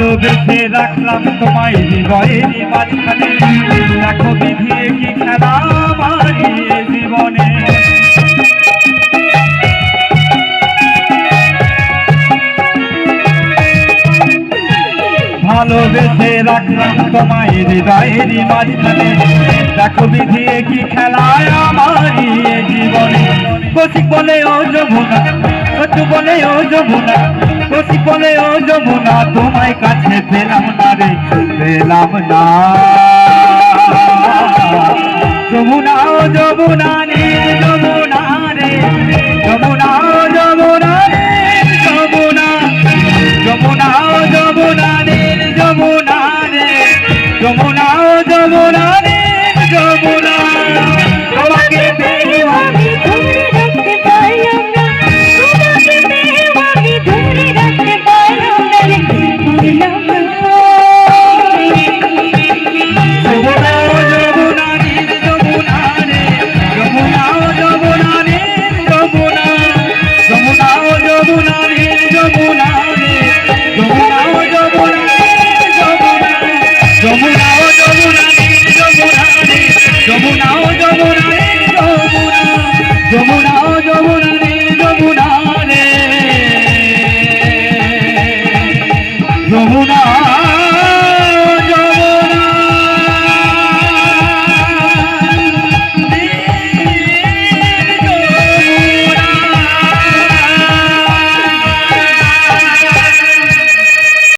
ভালোবেসে রাখলাম তোমায় হৃদয়ের মাঝখানে, দেখো বিধি কি খেলা আমার জীবনে। ভালোবেসে রাখলাম তোমায় হৃদয়ের মাঝখানে, দেখো বিধি কি খেলায় আমার জীবনে। কৌশিক বলে ও যমুনা, কচু বলে ও যমুনা, কৌশিক বলে ও যমুনা, তোমায় কাছে পেলাম না রে, পেলাম না। যমুনা ও যমুনা রে, যমুনা রে, যমুনা ও যমুনা রে, যমুনা, যমুনা ও যমুনা রে, যমুনা রে, যমুনা ও যমুনা রে, যমুনা। তোমাকে পেয়ে আমি ধরে রাখতে পারলাম না, তোমাকে পেয়ে আমি ধরে রাখতে পারলাম না রে, পারলাম না। যমুনা ও যমুনা রে, যমুনা রে, যমুনা ও যমুনা রে, যমুনা, যমুনা ও যমুনা রে,